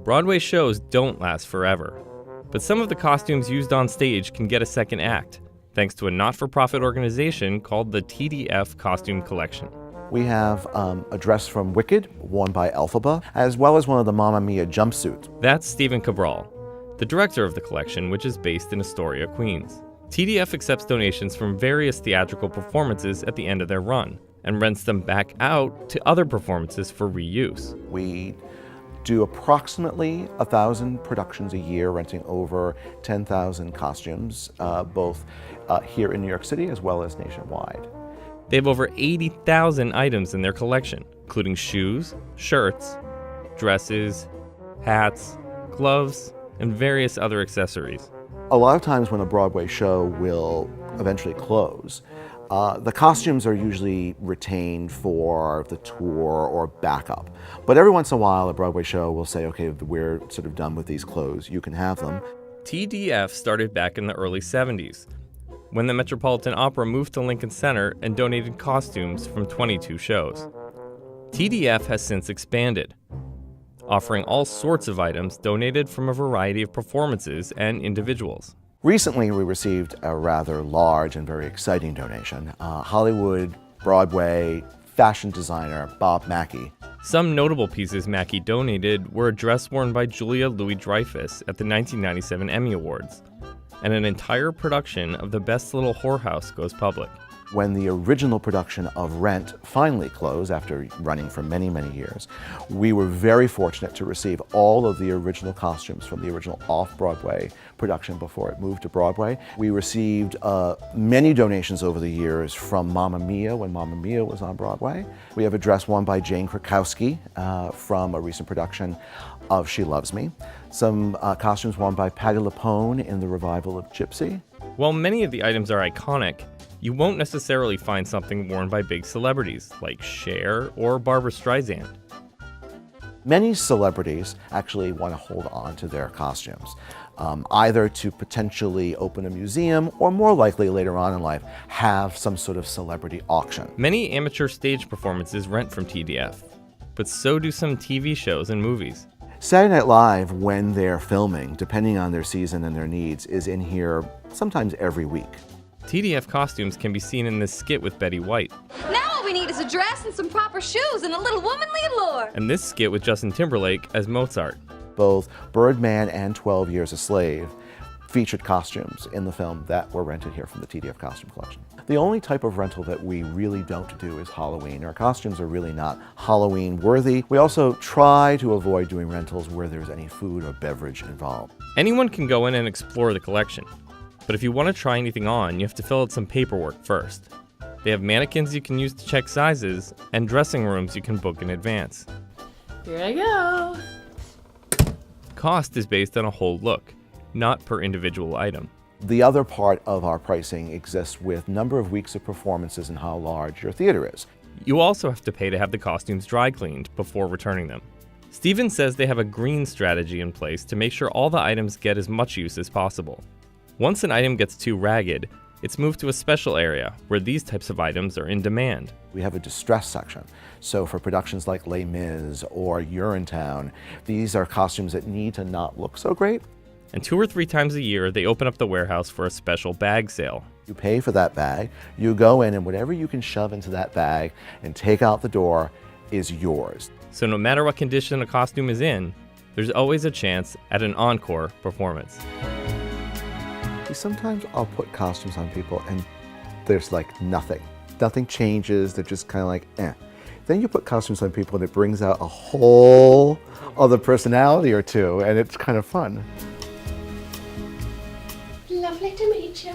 Broadway shows don't last forever, but some of the costumes used on stage can get a second act, thanks to a not-for-profit organization called the TDF Costume Collection. We have a dress from Wicked, worn by Elphaba, as well as one of the Mamma Mia jumpsuits. That's Stephen Cabral, the director of the collection, which is based in Astoria, Queens. TDF accepts donations from various theatrical performances at the end of their run and rents them back out to other performances for reuse. We do approximately 1,000 productions a year, renting over 10,000 costumes, both here in New York City as well as nationwide. They have over 80,000 items in their collection, including shoes, shirts, dresses, hats, gloves, and various other accessories. A lot of times when a Broadway show will eventually close, the costumes are usually retained for the tour or backup. But every once in a while, a Broadway show will say, okay, we're sort of done with these clothes, you can have them. TDF started back in the early 70s, when the Metropolitan Opera moved to Lincoln Center and donated costumes from 22 shows. TDF has since expanded, offering all sorts of items donated from a variety of performances and individuals. Recently, we received a rather large and very exciting donation. Hollywood, Broadway, fashion designer Bob Mackie. Some notable pieces Mackie donated were a dress worn by Julia Louis-Dreyfus at the 1997 Emmy Awards, and an entire production of The Best Little Whorehouse goes public. When the original production of Rent finally closed after running for many, many years, we were very fortunate to receive all of the original costumes from the original off-Broadway production before it moved to Broadway. We received many donations over the years from Mamma Mia when Mamma Mia was on Broadway. We have a dress worn by Jane Krakowski from a recent production of She Loves Me. Some costumes worn by Patti LuPone in the revival of Gypsy. While many of the items are iconic, you won't necessarily find something worn by big celebrities like Cher or Barbra Streisand. Many celebrities actually want to hold on to their costumes, either to potentially open a museum or more likely later on in life have some sort of celebrity auction. Many amateur stage performances rent from TDF, but so do some TV shows and movies. Saturday Night Live, when they're filming, depending on their season and their needs, is in here sometimes every week. TDF costumes can be seen in this skit with Betty White. Now all we need is a dress and some proper shoes and a little womanly allure. And this skit with Justin Timberlake as Mozart. Both Birdman and 12 Years a Slave featured costumes in the film that were rented here from the TDF Costume Collection. The only type of rental that we really don't do is Halloween. Our costumes are really not Halloween worthy. We also try to avoid doing rentals where there's any food or beverage involved. Anyone can go in and explore the collection, but if you want to try anything on, you have to fill out some paperwork first. They have mannequins you can use to check sizes and dressing rooms you can book in advance. Here I go. Cost is based on a whole look, not per individual item. The other part of our pricing exists with number of weeks of performances and how large your theater is. You also have to pay to have the costumes dry cleaned before returning them. Steven says they have a green strategy in place to make sure all the items get as much use as possible. Once an item gets too ragged, it's moved to a special area where these types of items are in demand. We have a distress section. So for productions like Les Mis or Urinetown, these are costumes that need to not look so great. And 2 or 3 times a year, they open up the warehouse for a special bag sale. You pay for that bag, you go in, and whatever you can shove into that bag and take out the door is yours. So no matter what condition a costume is in, there's always a chance at an encore performance. Sometimes I'll put costumes on people and there's like nothing. Nothing changes, they're just kind of like, eh. Then you put costumes on people and it brings out a whole other personality or two, and it's kind of fun. Lovely to meet you.